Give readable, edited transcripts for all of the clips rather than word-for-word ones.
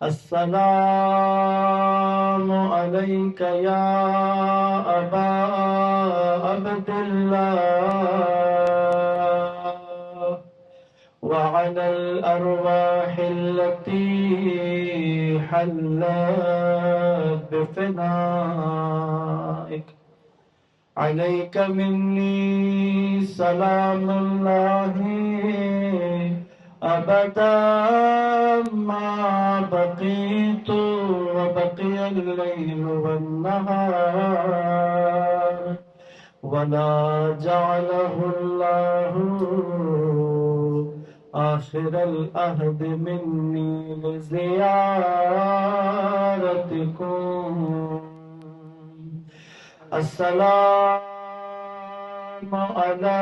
السلام عليك يا أبا عبد الله وعلى الأرواح التي حلت بفنائك. عليك مني سلام الله أبدا ما بقيت وبقي الليل والنهار، ولا جعله الله آخر العهد مني لزيارتكم. السلام على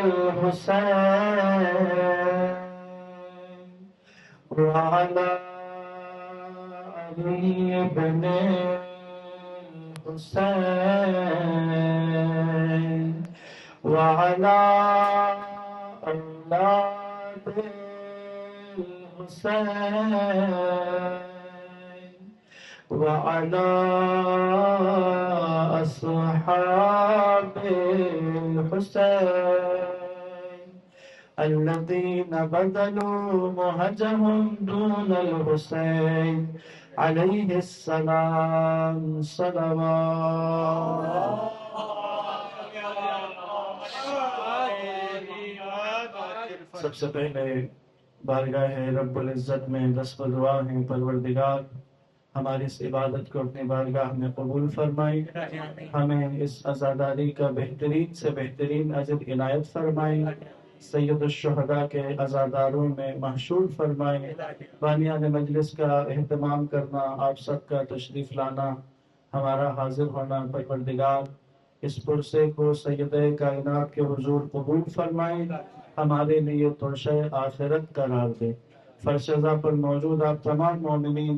الحسين وعلى علي بن الحسين وعلى أولاد الحسين وعلى أصحاب الحسين الذين بذلوا مهجهم دون الحسين عليه السلام صلوات. سب سے پہلے بارگاہ رب العزت میں دست دعا ہے، پروردگار ہماری اس عبادت کو اپنی بارگاہ میں قبول فرمائی، ہمیں اس عزاداری کا بہترین سے بہترین اجر عنایت فرمائی، سید الشہداء کے عزاداروں میں محشور فرمائی، بانیان مجلس کا اہتمام کرنا، آپ سب کا تشریف لانا، ہمارا حاضر ہونا، پروردگار اس پرسے کو سید کائنات کے حضور قبول فرمائیں، ہمارے لیے توشہ آخرت قرار دے۔ فرشزہ پر موجود آپ تمام مومنین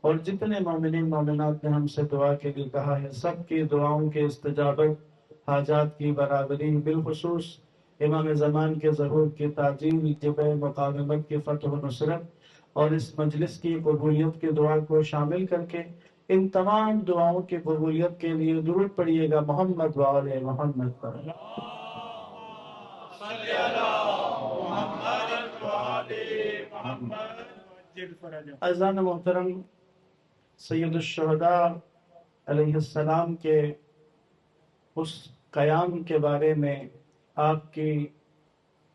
اور جتنے مومنین مومنات نے ہم سے دعا کے لیے کہا ہے، سب کی دعاؤں کے استجابت، حاجات کی برابری، بالخصوص امام زمان کے ظہور کی تعجیل، جبہ مقامت کی فتح و نصرت اور اس مجلس کی قبولیت کی دعا کو شامل کر کے ان تمام دعاؤں کی قبولیت کے لیے درود پڑھیے گا محمد وآل محمد پر۔ عزیزان محترم، سید الشہداء علیہ السلام کے اس قیام کے بارے میں، آپ کی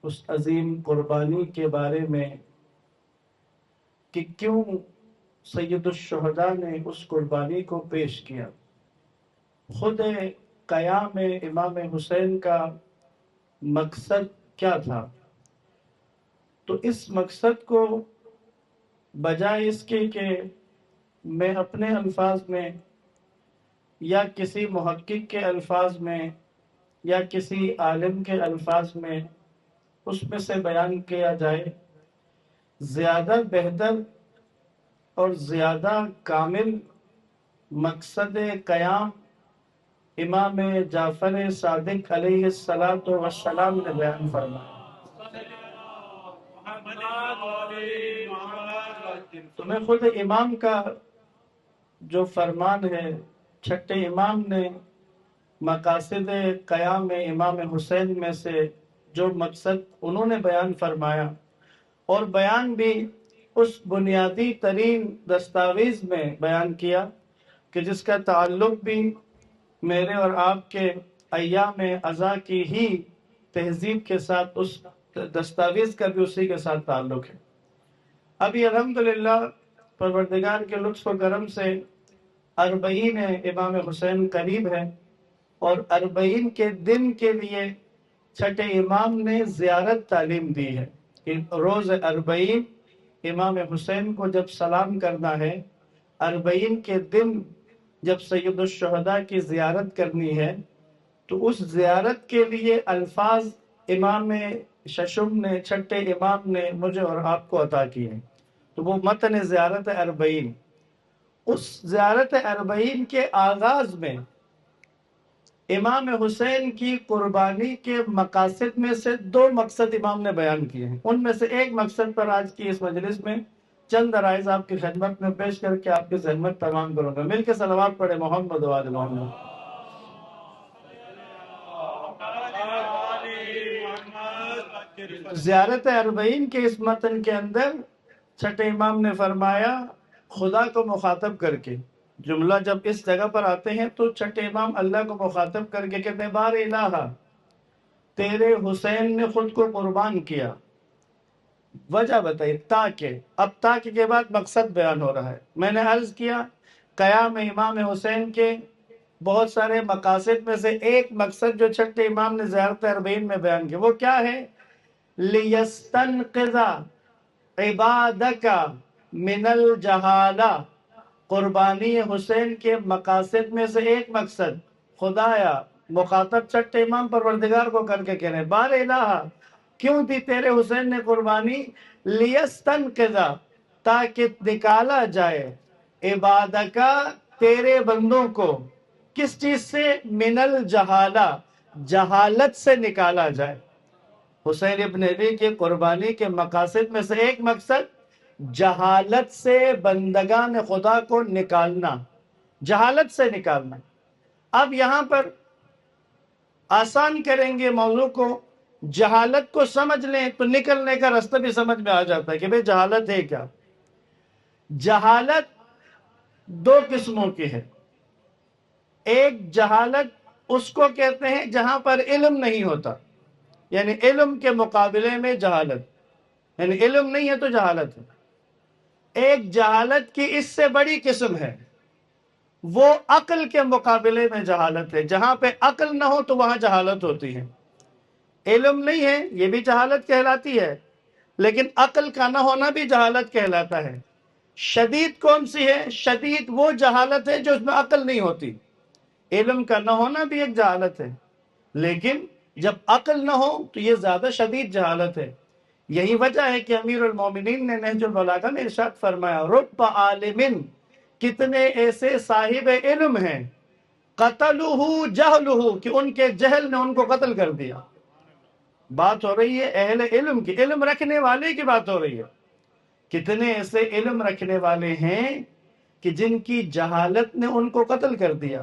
اس عظیم قربانی کے بارے میں کہ کیوں سید الشہداء نے اس قربانی کو پیش کیا، خود قیام امام حسین کا مقصد کیا تھا، تو اس مقصد کو بجائے اس کے کہ میں اپنے الفاظ میں یا کسی محقق کے الفاظ میں یا کسی عالم کے الفاظ میں اس میں سے بیان کیا جائے، زیادہ بہتر اور زیادہ کامل مقصد قیام امام جعفر صادق علیہ السلام نے بیان فرمایا۔ تو میں خود امام کا جو فرمان ہے، چھٹے امام نے مقاصد قیام امام حسین میں سے جو مقصد انہوں نے بیان فرمایا، اور بیان بھی اس بنیادی ترین دستاویز میں بیان کیا کہ جس کا تعلق بھی میرے اور آپ کے ایام ازاں کی ہی تہذیب کے ساتھ، اس دستاویز کا بھی اسی کے ساتھ تعلق ہے۔ ابھی الحمدللہ پروردگار کے لطف و کرم سے 40 امام حسین قریب ہے، اور 40 کے دن کے لیے چھٹے امام نے زیارت تعلیم دی ہے کہ روز 40 امام حسین کو جب سلام کرنا ہے، 40 کے دن جب سید الشہداء کی زیارت کرنی ہے، تو اس زیارت کے لیے الفاظ امام ششم نے، چھٹے امام نے مجھے اور آپ کو عطا کیے ہیں۔ تو وہ متن زیارت 40، اس زیارت 40 کے آغاز میں امام حسین کی قربانی کے مقاصد میں سے 2 مقصد امام نے بیان کیے ہیں۔ ان میں سے ایک مقصد پر آج کی اس مجلس میں چند عرائض آپ کی خدمت میں پیش کر کے آپ کی خدمت تمام کروں گا. مل کے صلوات پڑھے محمد و آل محمد. زیارت اربعین کے اس متن کے اندر چھٹے امام نے فرمایا خدا کو مخاطب کر کے. جملہ جب اس جگہ پر آتے ہیں تو چھٹے امام اللہ کو مخاطب کر کے کہتے ہیں بار الہ تیرے حسین نے خود کو قربان کیا. وجہ بتائی تاکہ. اب تاکہ کے بعد مقصد بیان ہو رہا ہے. میں نے عرض کیا قیام امام حسین کے بہت سارے مقاصد میں سے ایک مقصد جو چھٹے امام نے زیارت اربعین میں بیان کیا وہ کیا ہے؟ لِيَسْتَنْقِذَ عِبَادَكَ مِنَ الْجَهَالَةِ. قربانی حسین کے مقاصد میں سے ایک مقصد خدایا مخاطب چھٹے امام پروردگار کو کر کے کہنے بار الہ کیوں دی تیرے حسین نے قربانی؟ لِيَسْتَنْقِذَ تاکہ نکالا جائے عبادکا تیرے بندوں کو. کس چیز سے؟ من الجہالہ جہالت سے نکالا جائے. حسین ابن علی کی قربانی کے مقاصد میں سے ایک مقصد جہالت سے بندگان خدا کو نکالنا. جہالت سے نکالنا. اب یہاں پر آسان کریں گے موضوع کو. جہالت کو سمجھ لیں تو نکلنے کا راستہ بھی سمجھ میں آ جاتا ہے کہ بھئی جہالت ہے کیا. جہالت دو قسموں کی ہے. ایک جہالت اس کو کہتے ہیں جہاں پر علم نہیں ہوتا، یعنی علم کے مقابلے میں جہالت، یعنی علم نہیں ہے تو جہالت ہے. ایک جہالت کی اس سے بڑی قسم ہے، وہ عقل کے مقابلے میں جہالت ہے. جہاں پہ عقل نہ ہو تو وہاں جہالت ہوتی ہے. علم نہیں ہے یہ بھی جہالت کہلاتی ہے، لیکن عقل کا نہ ہونا بھی جہالت کہلاتا ہے. شدید کون سی ہے؟ شدید وہ جہالت ہے جو اس میں عقل نہیں ہوتی. علم کا نہ ہونا بھی ایک جہالت ہے، لیکن جب عقل نہ ہو تو یہ زیادہ شدید جہالت ہے. یہی وجہ ہے کہ امیر المومنین نے نہج البلاغہ میں ارشاد فرمایا رب عالم، کتنے ایسے صاحب علم ہیں قتلہ جہلہ کہ ان کے جہل نے ان کو قتل کر دیا. بات ہو رہی ہے اہل علم کی، علم رکھنے والے کی بات ہو رہی ہے. کتنے ایسے علم رکھنے والے ہیں کہ جن کی جہالت نے ان کو قتل کر دیا.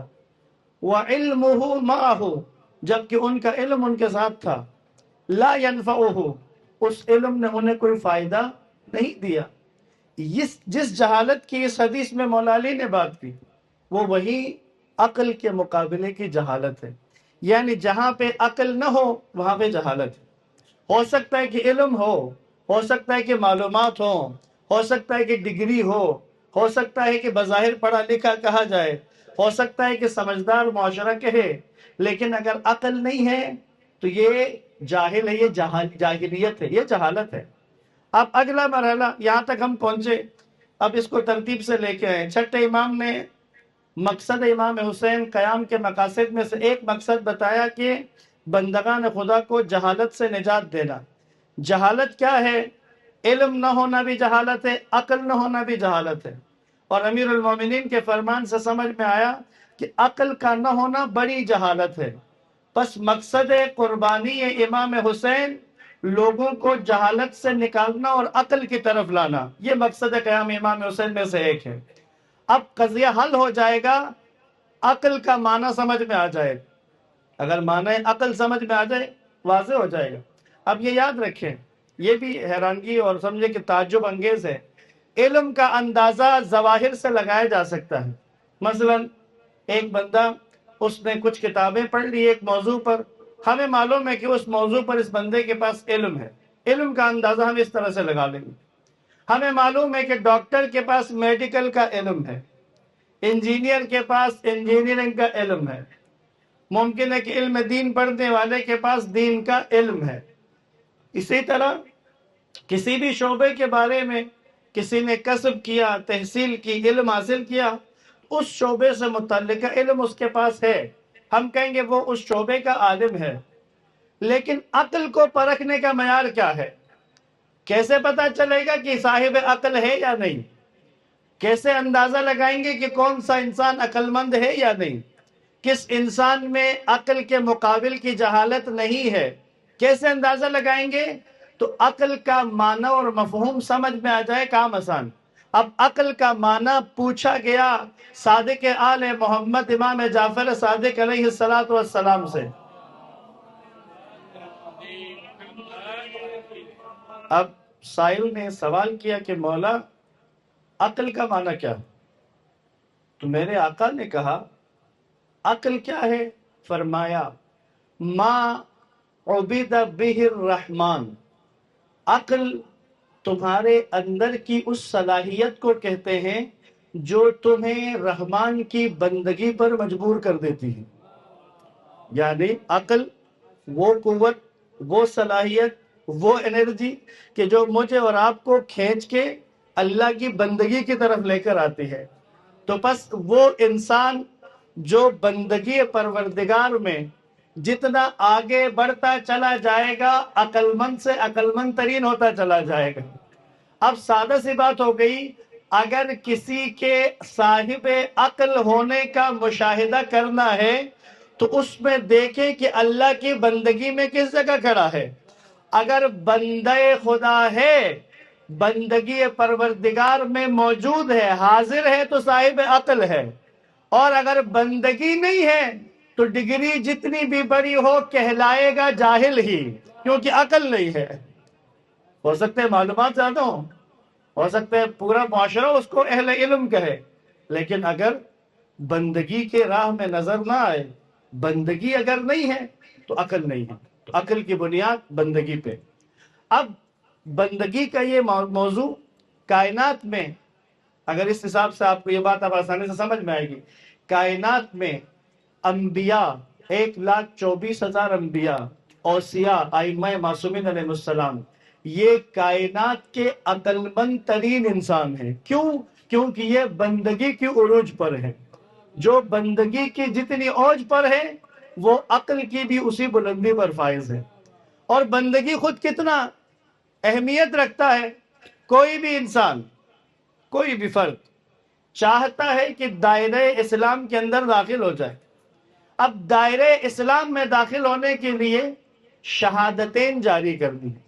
وَعِلْمُهُ مَعَهُ جبکہ ان کا علم ان کے ساتھ تھا. لا ينفعه اس علم نے انہیں کوئی فائدہ نہیں دیا. جس جہالت کی اس حدیث میں مولا علی نے بات کی وہ وہی عقل کے مقابلے کی جہالت ہے. یعنی جہاں پہ عقل نہ ہو وہاں پہ جہالت ہے. ہو سکتا ہے کہ علم ہو سکتا ہے کہ معلومات ہو سکتا ہے کہ ڈگری ہو سکتا ہے کہ بظاہر پڑھا لکھا کہا جائے، ہو سکتا ہے کہ سمجھدار معاشرہ کہے، لیکن اگر عقل نہیں ہے تو یہ جاہل ہے، یہ جاہلیت ہے، یہ جہالت ہے. اب اگلا مرحلہ یہاں تک ہم پہنچے. اب اس کو ترتیب سے لے کے آئے. چھٹے امام نے مقصد امام حسین قیام کے مقاصد میں سے ایک مقصد بتایا کہ بندگان خدا کو جہالت سے نجات دینا. جہالت کیا ہے؟ علم نہ ہونا بھی جہالت ہے، عقل نہ ہونا بھی جہالت ہے. اور امیر المومنین کے فرمان سے سمجھ میں آیا کہ عقل کا نہ ہونا بڑی جہالت ہے. پس مقصد قربانی امام حسین لوگوں کو جہالت سے نکالنا اور عقل کی طرف لانا، یہ مقصد قیام امام حسین میں سے ایک ہے. اب قضیہ حل ہو جائے گا، عقل کا معنی سمجھ میں آ جائے. اگر معنی عقل سمجھ میں آ جائے واضح ہو جائے گا. اب یہ یاد رکھیں، یہ بھی حیرانگی اور سمجھے کہ تعجب انگیز ہے. علم کا اندازہ ظواہر سے لگایا جا سکتا ہے. مثلا ایک بندہ اس نے کچھ کتابیں پڑھ لی ایک موضوع پر، ہمیں معلوم ہے کہ اس موضوع پر اس بندے کے پاس علم ہے. علم کا اندازہ ہم اس طرح سے لگا لیں گے. ہمیں معلوم ہے کہ ڈاکٹر کے پاس میڈیکل کا علم ہے، انجینئر کے پاس انجینئرنگ کا علم ہے، ممکن ہے کہ علم دین پڑھنے والے کے پاس دین کا علم ہے. اسی طرح کسی بھی شعبے کے بارے میں کسی نے کسب کیا، تحصیل کی، علم حاصل کیا، اس شعبے سے متعلقہ علم اس کے پاس ہے، ہم کہیں گے وہ اس شعبے کا عالم ہے. لیکن عقل کو پرکھنے کا معیار کیا ہے؟ کیسے پتا چلے گا کہ صاحب عقل ہے یا نہیں؟ کیسے اندازہ لگائیں گے کہ کون سا انسان عقل مند ہے یا نہیں؟ کس انسان میں عقل کے مقابل کی جہالت نہیں ہے؟ کیسے اندازہ لگائیں گے؟ تو عقل کا معنی اور مفہوم سمجھ میں آ جائے کام آسان۔ اب عقل کا معنی پوچھا گیا صادق آل محمد امام جعفر صادق علیہ السلام سے۔ اب سائل نے سوال کیا کہ مولا عقل کا معنی کیا؟ تو میرے آقا نے کہا عقل کیا ہے؟ فرمایا ما عبد بہ الرحمن، عقل تمہارے اندر کی اس صلاحیت کو کہتے ہیں جو تمہیں رحمان کی بندگی پر مجبور کر دیتی ہے۔ یعنی عقل وہ قوت، وہ صلاحیت، وہ انرجی کہ جو مجھے اور آپ کو کھینچ کے اللہ کی بندگی کی طرف لے کر آتی ہے۔ تو پس وہ انسان جو بندگی پروردگار میں جتنا آگے بڑھتا چلا جائے گا عقل مند سے عقل مند ترین ہوتا چلا جائے گا۔ اب سادہ سی بات ہو گئی، اگر کسی کے صاحب عقل ہونے کا مشاہدہ کرنا ہے تو اس میں دیکھیں کہ اللہ کی بندگی میں کس جگہ کھڑا ہے۔ اگر بندہ خدا ہے، بندگی پروردگار میں موجود ہے، حاضر ہے، تو صاحب عقل ہے۔ اور اگر بندگی نہیں ہے تو ڈگری جتنی بھی بڑی ہو کہلائے گا جاہل ہی، کیونکہ عقل نہیں ہے۔ ہو سکتے ہیں معلومات زیادہ ہو سکتے ہیں پورا معاشرہ اس کو اہل علم کہے، لیکن اگر بندگی کے راہ میں نظر نہ آئے، بندگی اگر نہیں ہے تو عقل نہیں ہے۔ تو عقل کی بنیاد بندگی پہ۔ اب بندگی کا یہ موضوع کائنات میں، اگر اس حساب سے آپ کو یہ بات اب آسانی سے سمجھ میں آئے گی، کائنات میں انبیاء 1,24,000 انبیاء، اوصیاء، ائمہ معصومین علیہ السلام، یہ کائنات کے عقل مند ترین انسان ہیں۔ کیوں؟ کیونکہ یہ بندگی کی عروج پر ہے۔ جو بندگی کی جتنی اوج پر ہے وہ عقل کی بھی اسی بلندی پر فائز ہے۔ اور بندگی خود کتنا اہمیت رکھتا ہے۔ کوئی بھی انسان، کوئی بھی فرد چاہتا ہے کہ دائرہ اسلام کے اندر داخل ہو جائے۔ اب دائرہ اسلام میں داخل ہونے کے لیے شہادتین جاری کرنی ہے۔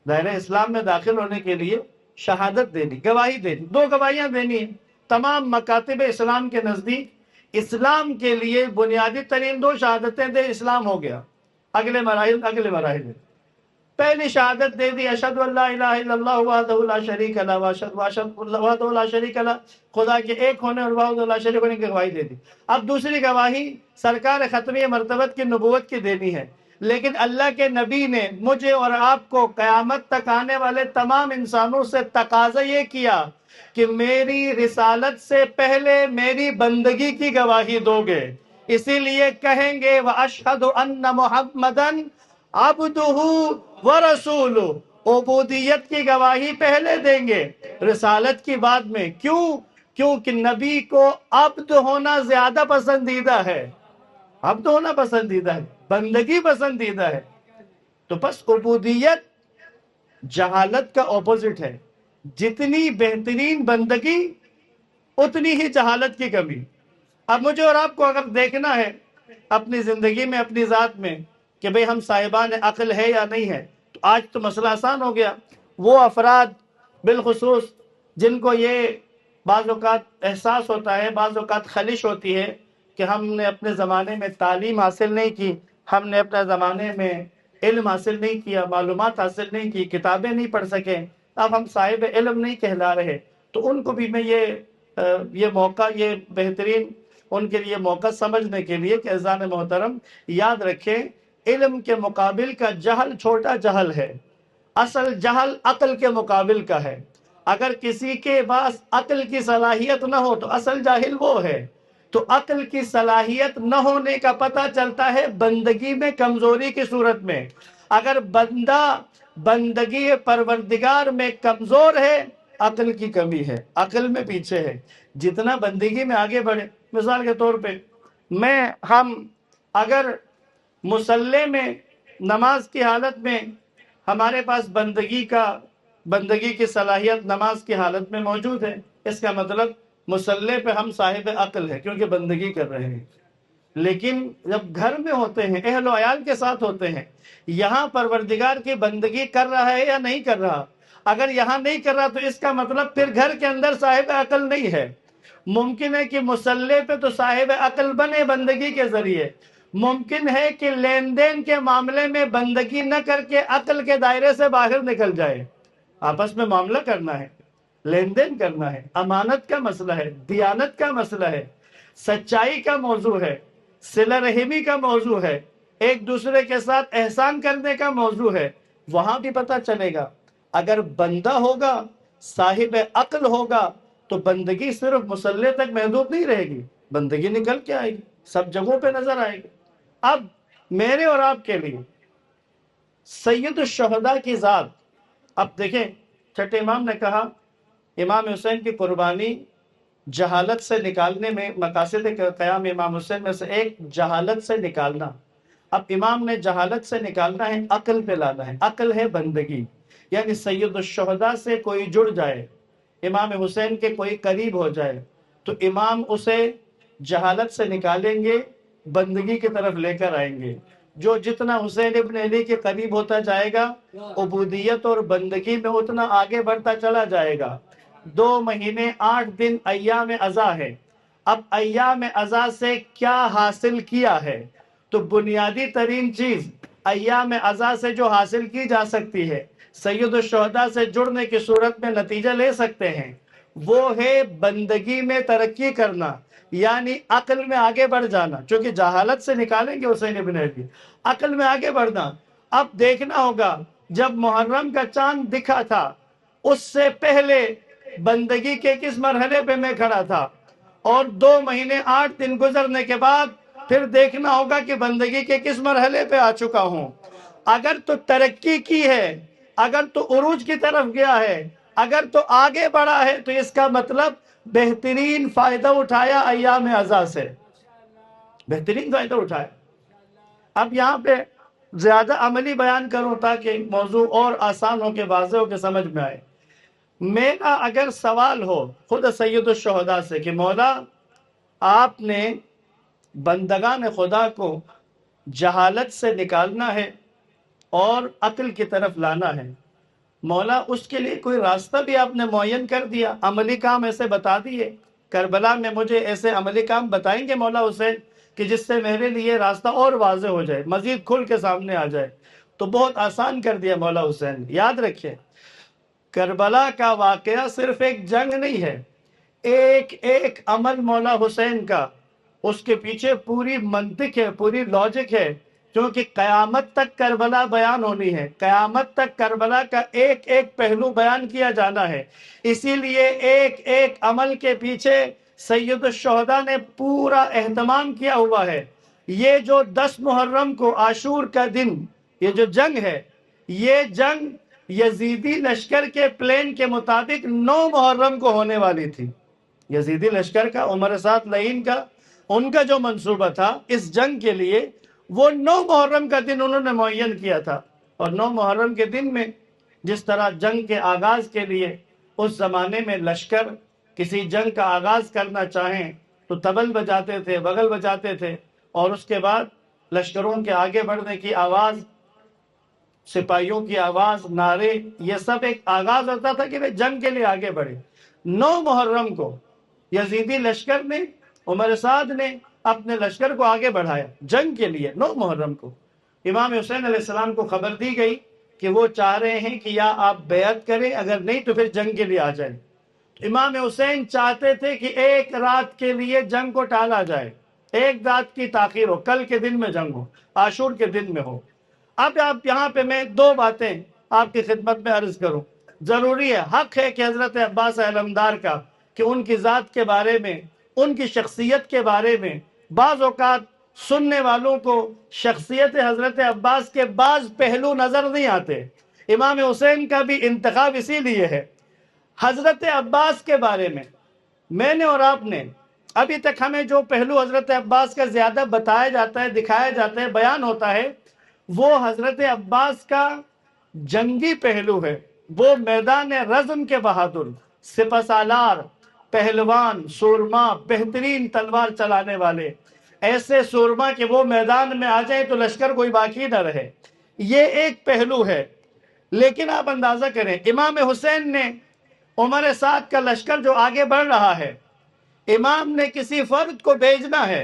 دائرہ اسلام میں داخل ہونے کے لیے شہادت دینی، گواہی دینی، 2 گواہیاں دینی ہیں۔ تمام مکاتب اسلام کے نزدیک اسلام کے لیے بنیادی ترین 2 شہادتیں دے، اسلام ہو گیا۔ اگلے مراحل پہلی شہادت دے دی، اشہد ان لا الہ الا اللہ وحدہ لا شریک لہ وحدہ لا شریک لہ، خدا کے ایک ہونے اور وحدہ لا شریک ہونے کی گواہی دے دی۔ اب دوسری گواہی سرکار ختمی مرتبت کی نبوت کی دینی ہے۔ لیکن اللہ کے نبی نے مجھے اور آپ کو قیامت تک آنے والے تمام انسانوں سے تقاضا یہ کیا کہ میری رسالت سے پہلے میری بندگی کی گواہی دو گے، اسی لیے کہیں گے وَأَشْهَدُ أَنَّ مُحَمَّدًا عَبْدُهُ وَرَسُولُهُ، عبودیت کی گواہی پہلے دیں گے، رسالت کی بعد میں۔ کیوں؟ کیونکہ نبی کو عبد ہونا زیادہ پسندیدہ ہے، عبد ہونا پسندیدہ ہے، بندگی پسندیدہ ہے۔ تو پس عبودیت جہالت کا اپوزٹ ہے۔ جتنی بہترین بندگی اتنی ہی جہالت کی کمی۔ اب مجھے اور آپ کو اگر دیکھنا ہے اپنی زندگی میں، اپنی ذات میں، کہ بھئی ہم صاحبان عقل ہے یا نہیں ہے، تو آج تو مسئلہ آسان ہو گیا۔ وہ افراد بالخصوص جن کو یہ بعض اوقات احساس ہوتا ہے، بعض اوقات خلش ہوتی ہے کہ ہم نے اپنے زمانے میں تعلیم حاصل نہیں کی، ہم نے اپنے زمانے میں علم حاصل نہیں کیا، معلومات حاصل نہیں کی، کتابیں نہیں پڑھ سکے، اب ہم صاحب علم نہیں کہلا رہے، تو ان کو بھی میں یہ موقع، یہ بہترین ان کے لیے موقع سمجھنے کے لیے کہ اذان محترم یاد رکھیں، علم کے مقابل کا جہل چھوٹا جہل ہے، اصل جہل عقل کے مقابل کا ہے۔ اگر کسی کے پاس عقل کی صلاحیت نہ ہو تو اصل جاہل وہ ہے۔ تو عقل کی صلاحیت نہ ہونے کا پتہ چلتا ہے بندگی میں کمزوری کی صورت میں۔ اگر بندہ بندگی پروردگار میں کمزور ہے، عقل کی کمی ہے، عقل میں پیچھے ہے۔ جتنا بندگی میں آگے بڑھے، مثال کے طور پہ ہم اگر مصلی میں نماز کی حالت میں ہمارے پاس بندگی کی صلاحیت نماز کی حالت میں موجود ہے، اس کا مطلب مصلی پہ ہم صاحب عقل ہے، کیونکہ بندگی کر رہے ہیں۔ لیکن جب گھر میں ہوتے ہیں، اہل و عیال کے ساتھ ہوتے ہیں، یہاں پروردگار کی بندگی کر رہا ہے یا نہیں کر رہا؟ اگر یہاں نہیں کر رہا تو اس کا مطلب پھر گھر کے اندر صاحب عقل نہیں ہے۔ ممکن ہے کہ مصلی پہ تو صاحب عقل بنے بندگی کے ذریعے، ممکن ہے کہ لین دین کے معاملے میں بندگی نہ کر کے عقل کے دائرے سے باہر نکل جائے۔ آپس میں معاملہ کرنا ہے، لین دین کرنا ہے، امانت کا مسئلہ ہے، دیانت کا مسئلہ ہے، سچائی کا موضوع ہے، صلہ رحمی کا موضوع ہے، ایک دوسرے کے ساتھ احسان کرنے کا موضوع ہے، وہاں بھی پتہ چلے گا۔ اگر بندہ ہوگا، صاحب عقل ہوگا، تو بندگی صرف مصلی تک محدود نہیں رہے گی، بندگی نکل کے آئے گی، سب جگہوں پہ نظر آئے گی۔ اب میرے اور آپ کے لیے سید الشہداء کی ذات، اب دیکھیں چھٹے امام نے کہا امام حسین کی قربانی جہالت سے نکالنے میں، مقاصد قیام امام حسین میں سے ایک جہالت سے نکالنا۔ اب امام نے جہالت سے نکالنا ہے، عقل پہ لانا ہے، عقل ہے بندگی، یعنی سید الشہداء سے کوئی جڑ جائے، امام حسین کے کوئی قریب ہو جائے تو امام اسے جہالت سے نکالیں گے، بندگی کی طرف لے کر آئیں گے۔ جو جتنا حسین ابن علی کے قریب ہوتا جائے گا، عبودیت اور بندگی میں اتنا آگے بڑھتا چلا جائے گا۔ 2 مہینے 8 دن ایام ازا ہے۔ اب ایام ازا سے کیا حاصل کیا ہے؟ تو بنیادی ترین چیز ایام ازا سے جو حاصل کی جا سکتی ہے، سید الشہداء سے جڑنے کی صورت میں نتیجہ لے سکتے ہیں، وہ ہے بندگی میں ترقی کرنا، یعنی عقل میں آگے بڑھ جانا۔ چونکہ جہالت سے نکالیں گے حسین ابن علی، عقل میں آگے بڑھنا۔ اب دیکھنا ہوگا جب محرم کا چاند دکھا تھا، اس سے پہلے بندگی کے کس مرحلے پہ میں کھڑا تھا، اور 2 مہینے 8 دن گزرنے کے بعد پھر دیکھنا ہوگا کہ بندگی کے کس مرحلے پہ آ چکا ہوں۔ اگر تو ترقی کی ہے، اگر تو عروج کی طرف گیا ہے، اگر تو آگے بڑھا ہے، تو اس کا مطلب بہترین فائدہ اٹھایا ایام ازا سے، بہترین فائدہ اٹھایا۔ اب یہاں پہ زیادہ عملی بیان کروں تاکہ موضوع اور آسان ہو کے واضح ہو کے سمجھ میں آئے۔ میرا اگر سوال ہو خود سید الشہداء سے کہ مولا آپ نے بندگان خدا کو جہالت سے نکالنا ہے اور عقل کی طرف لانا ہے، مولا اس کے لیے کوئی راستہ بھی آپ نے معین کر دیا، عملی کام ایسے بتا دیے، کربلا میں مجھے ایسے عملی کام بتائیں گے مولا حسین کہ جس سے میرے لیے راستہ اور واضح ہو جائے، مزید کھل کے سامنے آ جائے؟ تو بہت آسان کر دیا مولا حسین۔ یاد رکھیں کربلا کا واقعہ صرف ایک جنگ نہیں ہے، ایک ایک عمل مولا حسین کا، اس کے پیچھے پوری منطق ہے، پوری لاجک ہے، کیونکہ قیامت تک کربلا بیان ہونی ہے، قیامت تک کربلا کا ایک ایک پہلو بیان کیا جانا ہے۔ اسی لیے ایک ایک عمل کے پیچھے سید الشہداء نے پورا اہتمام کیا ہوا ہے۔ یہ جو 10 محرم کو عاشور کا دن، یہ جو جنگ ہے، یہ جنگ یزیدی لشکر کے پلان کے مطابق 9 محرم کو ہونے والی تھی۔ یزیدی لشکر کا، عمر سعد لعین کا، ان کا جو منصوبہ تھا اس جنگ کے لیے، وہ 9 محرم کا دن انہوں نے معین کیا تھا۔ اور 9 محرم کے دن میں جس طرح جنگ کے آغاز کے لیے اس زمانے میں لشکر کسی جنگ کا آغاز کرنا چاہیں تو طبل بجاتے تھے، بغل بجاتے تھے، اور اس کے بعد لشکروں کے آگے بڑھنے کی آواز، سپاہیوں کی آواز، نعرے، یہ سب ایک آغاز ہوتا تھا کہ وہ جنگ کے لیے آگے بڑھے۔ 9 محرم کو یزیدی لشکر نے، عمر سعد نے اپنے لشکر کو آگے بڑھایا جنگ کے لیے۔ 9 محرم کو امام حسین علیہ السلام کو خبر دی گئی کہ وہ چاہ رہے ہیں کہ یا آپ بیعت کریں، اگر نہیں تو پھر جنگ کے لیے آ جائیں۔ امام حسین چاہتے تھے کہ ایک رات کے لیے جنگ کو ٹالا جائے، ایک رات کی تاخیر ہو، کل کے دن میں جنگ ہو، عاشور کے دن میں ہو۔ اب آپ یہاں پہ میں 2 باتیں آپ کی خدمت میں عرض کروں، ضروری ہے، حق ہے کہ حضرت عباس علمدار کا کہ ان کی ذات کے بارے میں، ان کی شخصیت کے بارے میں بعض اوقات سننے والوں کو شخصیت حضرت عباس کے بعض پہلو نظر نہیں آتے۔ امام حسین کا بھی انتخاب اسی لیے ہے۔ حضرت عباس کے بارے میں نے اور آپ نے ابھی تک ہمیں جو پہلو حضرت عباس کا زیادہ بتایا جاتا ہے، دکھایا جاتا ہے، بیان ہوتا ہے، وہ حضرت عباس کا جنگی پہلو ہے۔ وہ میدان رزم کے بہادر، سپہ سالار، پہلوان، سورما، بہترین تلوار چلانے والے، ایسے سورما کہ وہ میدان میں آ جائیں تو لشکر کوئی باقی نہ رہے. یہ ایک پہلو ہے. لیکن آپ اندازہ کریں امام حسین نے عمر سعد کا لشکر جو آگے بڑھ رہا ہے، امام نے کسی فرد کو بھیجنا ہے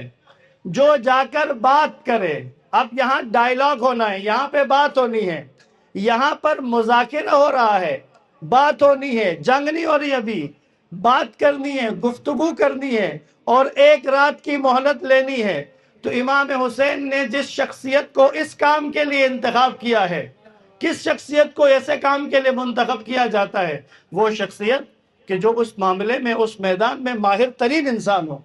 جو جا کر بات کرے. اب یہاں ڈائیلاگ ہونا ہے، یہاں پہ بات ہونی ہے، یہاں پر مذاکرہ ہو رہا ہے، بات ہونی ہے، جنگ نہیں ہو رہی، ابھی بات کرنی ہے، گفتگو کرنی ہے اور ایک رات کی مہلت لینی ہے. تو امام حسین نے جس شخصیت کو اس کام کے لیے انتخاب کیا ہے، کس شخصیت کو ایسے کام کے لیے منتخب کیا جاتا ہے؟ وہ شخصیت کہ جو اس معاملے میں، اس میدان میں ماہر ترین انسان ہو،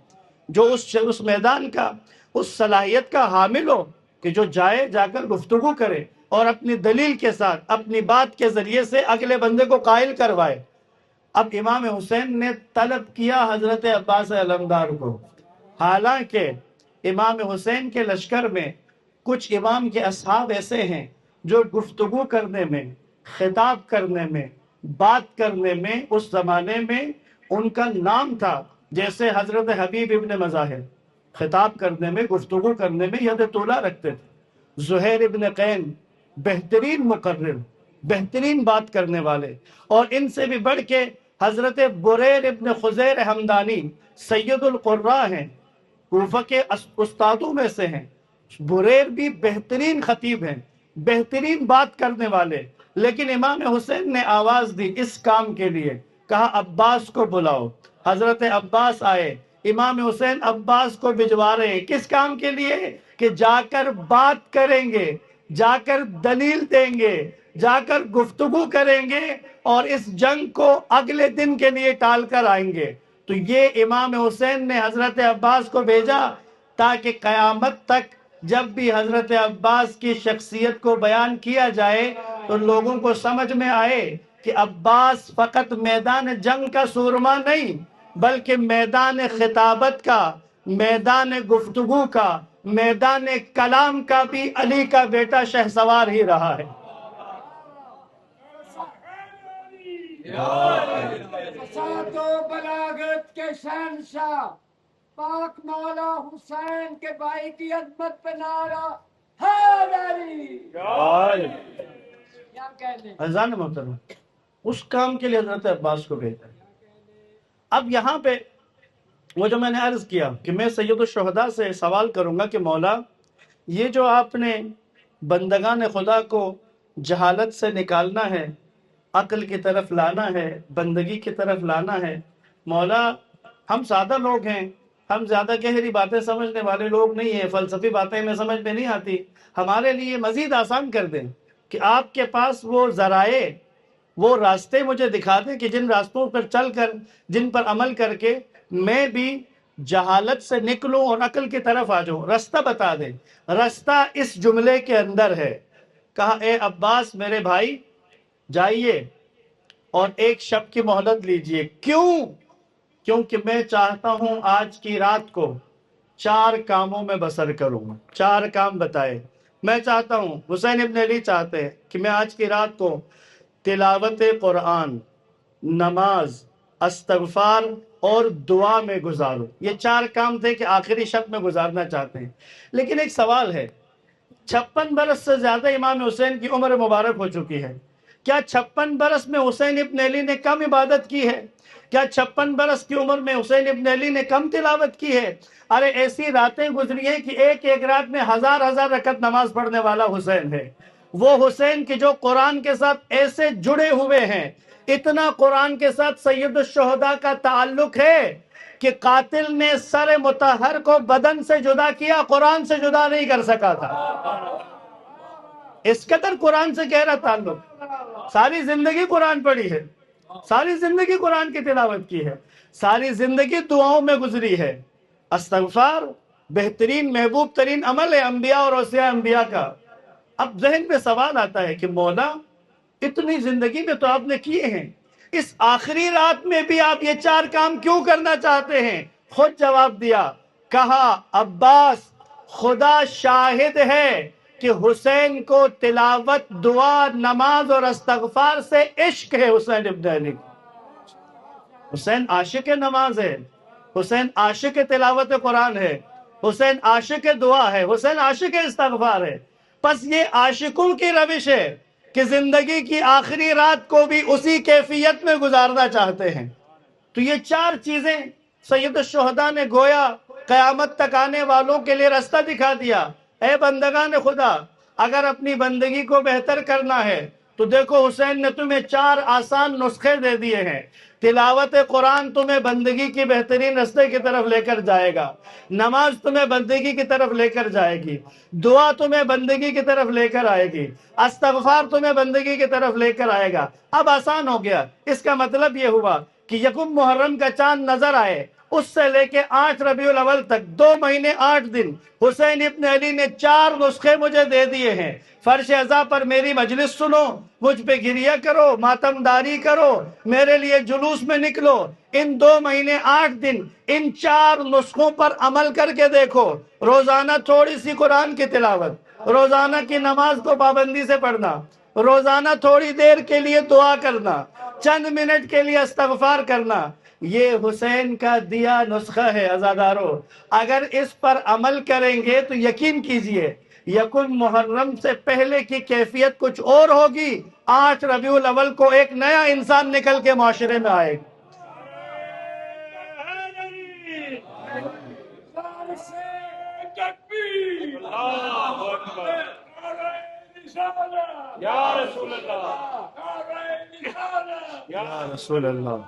جو اس میدان کا، اس صلاحیت کا حامل ہو کہ جو جا کر گفتگو کرے اور اپنی دلیل کے ساتھ، اپنی بات کے ذریعے سے اگلے بندے کو قائل کروائے. اب امام حسین نے طلب کیا حضرت عباس علمدار کو، حالانکہ امام حسین کے لشکر میں کچھ امام کے اصحاب ایسے ہیں جو گفتگو کرنے میں، خطاب کرنے میں، بات کرنے میں اس زمانے میں ان کا نام تھا. جیسے حضرت حبیب ابن مظاہر خطاب کرنے میں، گفتگو کرنے میں ید طولہ رکھتے تھے. زہیر ابن قین بہترین مقرر، بہترین بات کرنے والے. اور ان سے بھی بڑھ کے حضرت بریر ابن خزیر حمدانی سید القراء ہیں، کوفہ کے استادوں میں سے ہیں. بریر بھی بہترین خطیب ہیں، بہترین بات کرنے والے. لیکن امام حسین نے آواز دی اس کام کے لیے، کہا عباس کو بلاؤ. حضرت عباس آئے. امام حسین عباس کو بھجوا رہے ہیں کس کام کے لیے؟ کہ جا کر بات کریں گے، جا کر دلیل دیں گے، جا کر گفتگو کریں گے اور اس جنگ کو اگلے دن کے لیے ٹال کر آئیں گے. تو یہ امام حسین نے حضرت عباس کو بھیجا تاکہ قیامت تک جب بھی حضرت عباس کی شخصیت کو بیان کیا جائے تو لوگوں کو سمجھ میں آئے کہ عباس فقط میدان جنگ کا سورما نہیں، بلکہ میدان خطابت کا، میدان گفتگو کا، میدان کلام کا بھی علی کا بیٹا شہسوار ہی رہا ہے. فساد و بلاغت کے شہنشاہ پاک مولا حسین کے بھائی کی عظمت پہ نعرہ حیدری. کیا کہنے عزیزان محترم، اس کام کے لیے حضرت عباس کو بھیجا. اب یہاں پہ وہ جو میں نے عرض کیا کہ میں سید الشہداء سے سوال کروں گا کہ مولا یہ جو آپ نے بندگان خدا کو جہالت سے نکالنا ہے، عقل کی طرف لانا ہے، بندگی کی طرف لانا ہے، مولا ہم سادہ لوگ ہیں، ہم زیادہ گہری باتیں سمجھنے والے لوگ نہیں ہیں، فلسفی باتیں ہمیں سمجھ میں نہیں آتی، ہمارے لیے مزید آسان کر دیں کہ آپ کے پاس وہ ذرائع، وہ راستے مجھے دکھا دیں کہ جن راستوں پر چل کر، جن پر عمل کر کے میں بھی جہالت سے نکلوں اور عقل کی طرف آ جاؤں. راستہ بتا دیں. راستہ اس جملے کے اندر ہے. کہا اے عباس میرے بھائی جائیے اور ایک شب کی مہلت لیجئے. کیوں؟ کیونکہ میں چاہتا ہوں آج کی رات کو 4 کاموں میں بسر کروں. 4 کام بتائے. میں چاہتا ہوں، حسین ابن علی چاہتے ہیں کہ میں آج کی رات کو تلاوت قرآن، نماز، استغفار اور دعا میں گزاروں. یہ 4 کام تھے کہ آخری شب میں گزارنا چاہتے ہیں. لیکن ایک سوال ہے، 56 برس سے زیادہ امام حسین کی عمر مبارک ہو چکی ہے. کیا 56 برس میں حسین ابن علی نے کم عبادت کی ہے؟ کیا 56 برس کی عمر میں حسین ابن علی نے کم تلاوت کی ہے؟ ارے ایسی راتیں گزری ہیں کہ ایک رات میں 1000 رکعت نماز پڑھنے والا حسین ہے. وہ حسین کی جو قرآن کے ساتھ ایسے جڑے ہوئے ہیں، اتنا قرآن کے ساتھ سید الشہداء کا تعلق ہے کہ قاتل نے سر مطہر کو بدن سے جدا کیا، قرآن سے جدا نہیں کر سکا تھا. اس قدر قرآن سے گہرا تعلق. ساری زندگی قرآن پڑھی ہے، ساری زندگی قرآن کی تلاوت کی ہے، ساری زندگی دعاؤں میں گزری ہے. استغفار بہترین محبوب ترین عمل ہے انبیاء اور اوصیاء انبیاء کا. اب ذہن میں سوال آتا ہے کہ مولا اتنی زندگی میں تو آپ نے کیے ہیں، اس آخری رات میں بھی آپ یہ 4 کام کیوں کرنا چاہتے ہیں؟ خود جواب دیا. کہا عباس خدا شاہد ہے کہ حسین کو تلاوت، دعا، نماز اور استغفار سے عشق ہے. حسین ابن علی، حسین عاشق نماز ہے، حسین عاشق تلاوت قرآن ہے، حسین عاشق دعا ہے، حسین عاشق استغفار ہے. پس یہ عاشقوں کی روش ہے کہ زندگی کی آخری رات کو بھی اسی کیفیت میں گزارنا چاہتے ہیں. تو یہ چار چیزیں سید الشہداء نے گویا قیامت تک آنے والوں کے لیے راستہ دکھا دیا. اے بندگان خدا، اگر اپنی بندگی کو بہتر کرنا ہے تو دیکھو حسین نے تمہیں چار آسان نسخے دے دیے ہیں. تلاوت قرآن تمہیں بندگی کی بہترین راستے کی طرف لے کر جائے گا، نماز تمہیں بندگی کی طرف لے کر جائے گی، دعا تمہیں بندگی کی طرف لے کر آئے گی، استغفار تمہیں بندگی کی طرف لے کر آئے گا. اب آسان ہو گیا. اس کا مطلب یہ ہوا کہ یکم محرم کا چاند نظر آئے اس سے لے کے 8 ربیع الاول تک 2 مہینے 8 دن حسین ابن علی نے 4 نسخے مجھے دے دیے ہیں. فرش ازا پر میری مجلس سنو، مجھ پہ گریہ کرو، ماتم داری کرو، میرے لیے جلوس میں نکلو. ان 2 مہینے 8 دن ان 4 نسخوں پر عمل کر کے دیکھو. روزانہ تھوڑی سی قرآن کی تلاوت، روزانہ کی نماز کو پابندی سے پڑھنا، روزانہ تھوڑی دیر کے لیے دعا کرنا، چند منٹ کے لیے استغفار کرنا. یہ حسین کا دیا نسخہ ہے عزادارو. اگر اس پر عمل کریں گے تو یقین کیجئے یکم محرم سے پہلے کی کیفیت کچھ اور ہوگی. 8 ربیع الاول کو ایک نیا انسان نکل کے معاشرے میں آئے گا. یا رسول اللہ، یا رسول اللہ.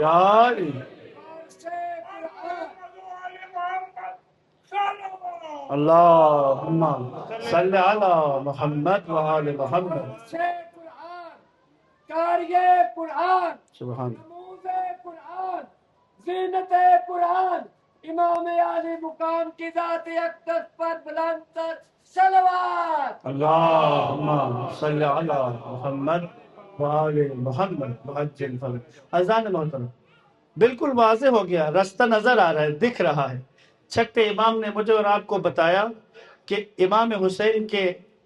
یا اللہم صلی علی محمد وآل محمد. قرآن، قاریِ قرآن، سبحان نموز قرآن، زینت قرآن، امام عالی مقام کی ذات اقدس پر بلند تر صلوات. اللہم صلی علی محمد وآل محمد وعجل فرج. اذان محترم بالکل واضح ہو گیا، راستہ نظر آ رہا ہے، دکھ رہا ہے. چھٹے امام نے مجھے اور آپ کو بتایا کہ امام حسین کے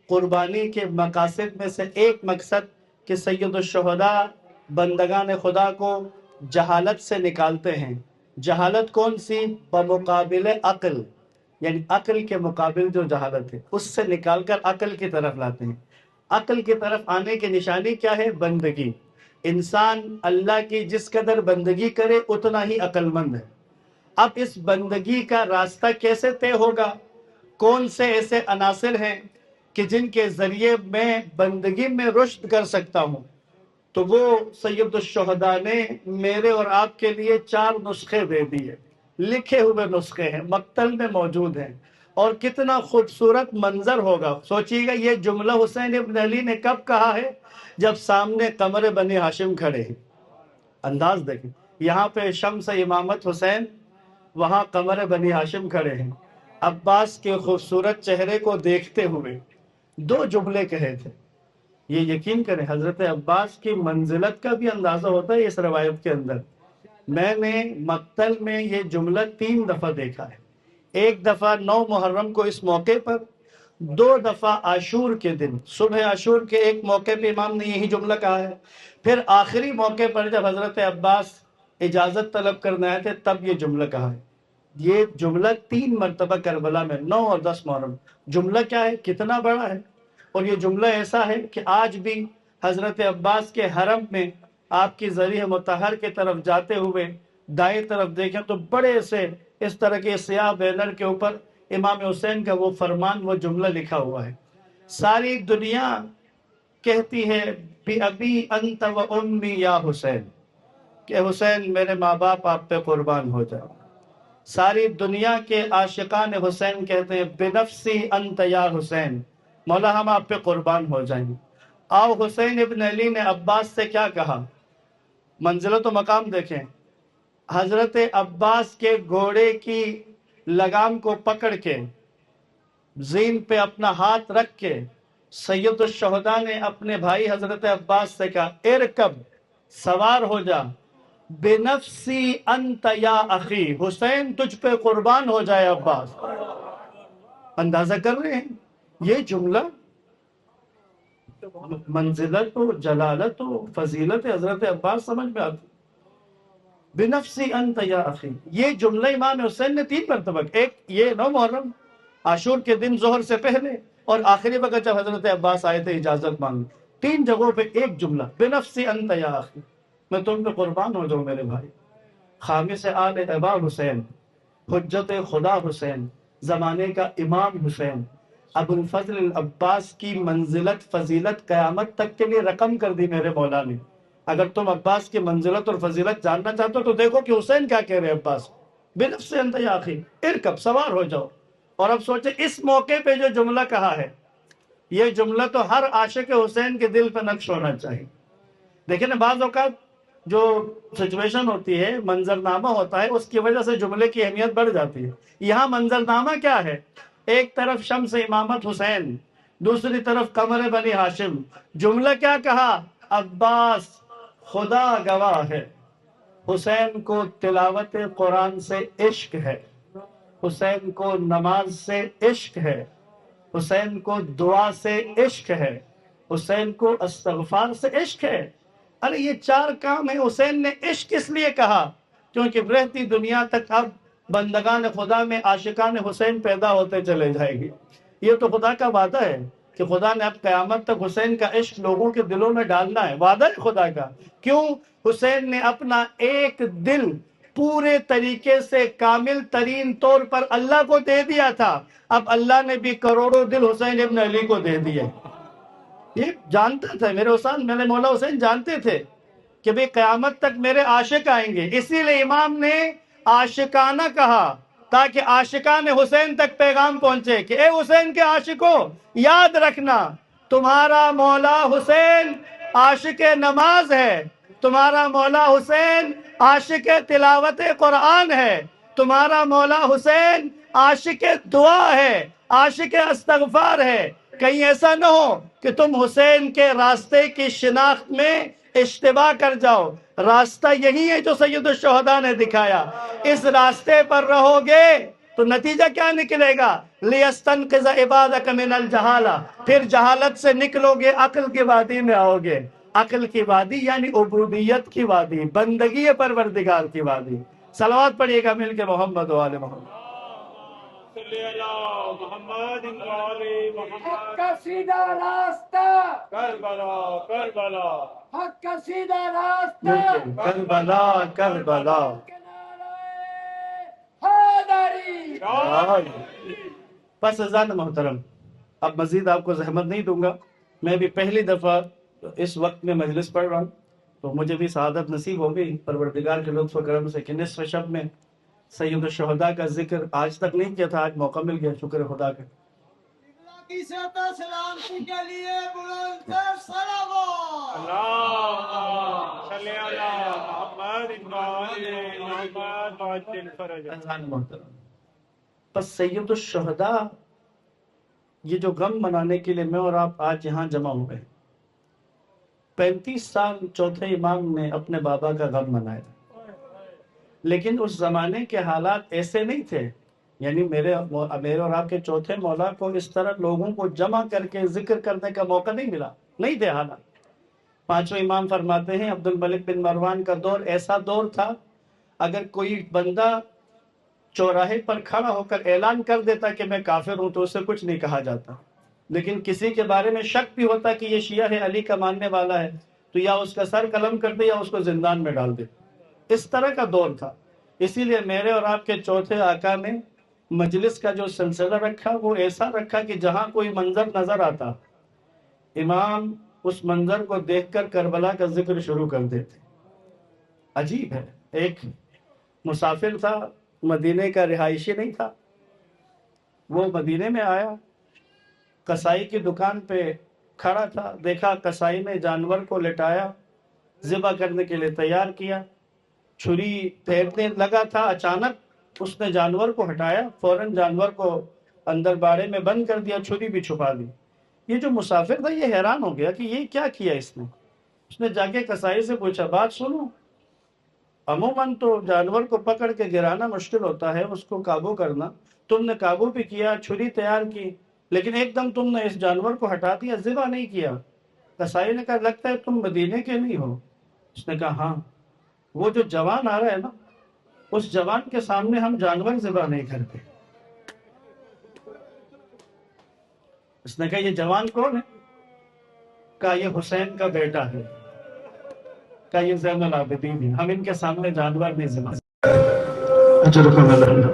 قربانی کے مقاصد میں سے ایک مقصد کہ سید الشہداء بندگان خدا کو جہالت سے نکالتے ہیں. جہالت کون سی؟ بمقابل عقل، یعنی عقل کے مقابل جو جہالت ہے اس سے نکال کر عقل کی طرف لاتے ہیں. عقل کی طرف آنے کی نشانی کیا ہے؟ بندگی. انسان اللہ کی جس قدر بندگی کرے اتنا ہی عقل مند ہے. اب اس بندگی کا راستہ کیسے طے ہوگا؟ کون سے ایسے عناصر ہیں کہ جن کے ذریعے میں بندگی میں رشد کر سکتا ہوں؟ تو وہ سید الشہداء نے میرے اور آپ کے لیے 4 نسخے دے دیے. لکھے ہوئے نسخے ہیں، مقتل میں موجود ہیں. اور کتنا خوبصورت منظر ہوگا. سوچئے گا یہ جملہ حسین ابن علی نے کب کہا ہے؟ جب سامنے قمر بنی ہاشم کھڑے ہیں. انداز دیکھیں، یہاں پہ شمس امامت حسین، وہاں قمر بنی ہاشم کھڑے ہیں. عباس کے خوبصورت چہرے کو دیکھتے ہوئے 2 جملے کہے تھے. یہ یقین کریں حضرت عباس کی منزلت کا بھی اندازہ ہوتا ہے اس روایت کے اندر. میں نے مقتل میں یہ جملہ 3 دفعہ دیکھا ہے. ایک دفعہ 9 محرم کو اس موقع پر، 2 دفعہ عاشور کے دن صبح عاشور کے ایک موقع پہ امام نے یہی جملہ کہا ہے. پھر آخری موقع پر جب حضرت عباس اجازت طلب کرنے آئے تھے تب یہ جملہ کہا ہے. یہ جملہ 3 مرتبہ کربلا میں 9 اور 10 محرم. جملہ کیا ہے؟ کتنا بڑا ہے. اور یہ جملہ ایسا ہے کہ آج بھی حضرت عباس کے حرم میں آپ کی ذریح مطہر کی طرف جاتے ہوئے دائیں طرف دیکھیں تو بڑے سے اس طرح کے سیاہ بینر کے اوپر امام حسین کا وہ فرمان، وہ جملہ لکھا ہوا ہے. ساری دنیا کہتی ہے بِأَبِي أَنْتَ وَأُمِّي یا حسین، کہ حسین میرے ماں باپ آپ پہ قربان ہو جائے. ساری دنیا کے عاشقان حسین کہتے ہیں بِنَفْسِي أَنْتَ یا حسین، مولا ہم آپ پہ قربان ہو جائیں. آؤ حسین ابن علی نے عباس سے کیا کہا؟ منزلت و مقام دیکھیں. حضرت عباس کے گھوڑے کی لگام کو پکڑ کے زین پہ اپنا ہاتھ رکھ کے سید الشہداء نے اپنے بھائی حضرت عباس سے کہا ارکب، سوار ہو جا، بنفسی انت یا اخی، حسین تجھ پہ قربان ہو جائے عباس. اندازہ کر رہے ہیں یہ جملہ منزلت و جلالت و فضیلت حضرت عباس سمجھ میں آتی. بنفسی انت یا اخی، یہ جملہ امام حسین نے 3 مرتبہ، ایک یہ 9 محرم عاشور کے دن ظہر سے پہلے، اور آخری وقت جب حضرت عباس آئے تھے اجازت مانگی، 3 جگہوں پہ ایک جملہ، بنفسی انت یا اخی، میں تم پہ قربان ہو جاؤں میرے بھائی۔ خامس آل ابا حسین، حجت خدا حسین، زمانے کا امام حسین، ابو الفضل العباس کی منزلت فضیلت قیامت تک کے لیے رقم کر دی میرے مولا نے۔ اگر تم عباس کی منزلت اور فضیلت جاننا چاہتے ہو تو دیکھو کہ حسین کیا کہہ رہے ہیں عباس، بنفس انت یا اخی، ارکب، سوار ہو جاؤ۔ اور اب سوچیں اس موقع پہ جو جملہ کہا ہے، یہ جملہ تو ہر عاشق حسین کے دل پہ نقش ہونا چاہیے۔ دیکھیں نا، بعض اوقات جو سچویشن ہوتی ہے، منظرنامہ ہوتا ہے، اس کی وجہ سے جملے کی اہمیت بڑھ جاتی ہے۔ یہاں منظرنامہ کیا ہے؟ ایک طرف شمس امامت حسین، دوسری طرف قمر بنی ہاشم۔ جملہ کیا کہا؟ عباس خدا گواہ ہے، حسین کو تلاوت قرآن سے عشق ہے، حسین کو نماز سے عشق ہے، حسین کو دعا سے عشق ہے، حسین کو استغفار سے عشق ہے۔ ارے یہ 4 کام ہیں، حسین نے عشق اس لیے کہا کیونکہ رہتی دنیا تک اب بندگان خدا میں عاشقان حسین پیدا ہوتے چلے جائیں گے۔ یہ تو خدا کا وعدہ ہے کہ خدا نے اب قیامت تک حسین کا عشق لوگوں کے دلوں میں ڈالنا ہے، وعدہ ہے خدا کا۔ کیوں؟ حسین نے اپنا ایک دل پورے طریقے سے کامل ترین طور پر اللہ کو دے دیا تھا، اب اللہ نے بھی کروڑوں دل حسین ابن علی کو دے دیے۔ یہ جانتا تھا میرے مولا حسین جانتے تھے کہ بھی قیامت تک میرے عاشق آئیں گے، اسی لیے امام نے عاشقانہ کہا تاکہ عاشقان حسین تک پیغام پہنچے کہ اے حسین کے عاشقوں، یاد رکھنا تمہارا مولا حسین عاشق نماز ہے، تمہارا مولا حسین عاشق تلاوت قرآن ہے، تمہارا مولا حسین عاشق دعا ہے، عاشق استغفار ہے۔ کہیں ایسا نہ ہو کہ تم حسین کے راستے کی شناخت میں اشتباہ کر جاؤ۔ راستہ یہی ہے جو سید الشہداء نے دکھایا، اس راستے پر رہو گے تو نتیجہ کیا نکلے گا؟ لِيَسْتَنْقِذَ عِبَادَكَ مِنَ الْجَهَالَةِ، پھر جہالت سے نکلو گے، عقل کی وادی میں آؤ گے۔ عقل کی وادی یعنی عبودیت کی وادی، بندگی پروردگار کی وادی۔ صلوات پڑھیے گا مل کے محمد و آل محمد۔ صلی اللہ محمد وآل حق محمد۔ کا سیدھا راستہ، کربلا کربلا، حق کا سیدھا راستہ، کربلا کربلا۔ کے نعرہ حیدری۔ پس ازان محترم، اب مزید آپ کو زحمت نہیں دوں گا، میں بھی پہلی دفعہ اس وقت میں مجلس پڑھ رہا ہوں، تو مجھے بھی سعادت نصیب ہوگی پروردگار کے لطف و کرم سے کہ نصف شب میں سید الشہداء کا ذکر آج تک نہیں کیا تھا، آج موقع مل گیا، شکر خدا کا۔ کی سطح سلامتی کے لیے بلند تر صلوات۔ اللہم صلی علی محمد وآل محمد وعجل فرجہ۔ اذان محترم، پس سید الشہداء، یہ جو غم منانے کے لیے میں اور آپ آج یہاں جمع ہوئے ہیں، 35 سال چوتھے امام نے اپنے بابا کا غم منایا، لیکن اس زمانے کے حالات ایسے نہیں تھے، یعنی میرے اور آپ کے چوتھے مولا کو اس طرح لوگوں کو جمع کر کے ذکر کرنے کا موقع نہیں ملا، نہیں تھے حالات۔ 5ویں امام فرماتے ہیں عبد الملک بن مروان کا دور ایسا دور تھا، اگر کوئی بندہ چوراہے پر کھڑا ہو کر اعلان کر دیتا کہ میں کافر ہوں تو اسے کچھ نہیں کہا جاتا، لیکن کسی کے بارے میں شک بھی ہوتا کہ یہ شیعہ ہے، علی کا ماننے والا ہے، تو یا اس کا سر قلم کر دے یا اس کو زندان میں ڈال دے۔ اس طرح کا دور تھا، اسی لیے میرے اور آپ کے چوتھے آقا نے مجلس کا جو سلسلہ رکھا وہ ایسا رکھا کہ جہاں کوئی منظر نظر آتا، امام اس منظر کو دیکھ کر کربلا کا ذکر شروع کر دیتے۔ عجیب ہے، ایک مسافر تھا، مدینے کا رہائشی نہیں تھا، وہ مدینے میں آیا، کسائی کی دکان پہ کھڑا تھا، دیکھا کسائی نے جانور کو لٹایا، ذبح کرنے کے لیے تیار کیا، چھری پھیرنے لگا تھا، اچانک اس نے جانور کو ہٹایا، فوراً جانور کو اندر باڑے میں بند کر دیا، چھری بھی چھپا دی۔ یہ جو مسافر تھا یہ حیران ہو گیا کہ یہ کیا کیا اس نے جا کے کسائی سے پوچھا، بات سنو، عموماً تو جانور کو پکڑ کے گرانا مشکل ہوتا ہے، اس کو قابو کرنا، تم نے قابو بھی کیا، چھری تیار کی، لیکن ایک دم تم نے اس جانور کو ہٹا دیا، ذبح نہیں کیا۔ کسائی نے کہا لگتا ہے تم مدینے کے نہیں ہو۔ اس نے کہا ہاں، وہ جو جوان آ رہا ہے نا، اس جوان کے سامنے ہم جانور ذبح نہیں کرتے. اس نے کہا یہ جوان کون ہے؟ کہا یہ حسین کا بیٹا ہے. کہا یہ زین العابدین ہے، ہم ان کے سامنے جانور نہیں ذبح کرتے. اجرکم اللہ.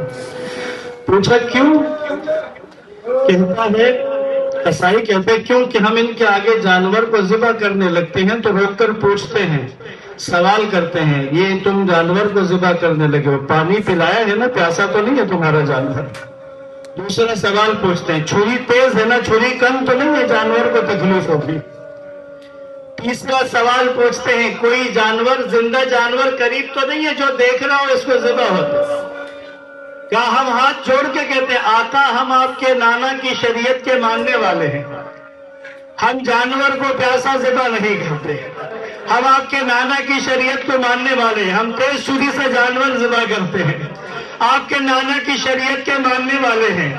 پوچھا کیوں؟ کہتا ہے قصائی کہتے ہیں کیوں کہ ہم ان کے آگے جانور کو ذبح کرنے لگتے ہیں تو روک کر پوچھتے ہیں، سوال کرتے ہیں، یہ تم جانور کو ذبح کرنے لگے ہو، پانی پلایا ہے نا، پیاسا تو نہیں ہے تمہارا جانور؟ دوسرا سوال پوچھتے ہیں، چھری تیز ہے نا، چھری کم تو نہیں ہے، جانور کو تکلیف ہوگی؟ تیسرا سوال پوچھتے ہیں، کوئی جانور، زندہ جانور قریب تو نہیں ہے جو دیکھ رہا ہو اس کو ذبح ہوتا؟ کہا ہم ہاتھ جوڑ کے کہتے ہیں آقا ہم آپ کے نانا کی شریعت کے ماننے والے ہیں، ہم جانور کو پیاسا ذبح نہیں کرتے، ہم آپ کے نانا کی شریعت کو ماننے والے ہیں، ہم تیز چھری سے جانور ذبح کرتے ہیں، آپ کے نانا کی شریعت کے ماننے والے ہیں.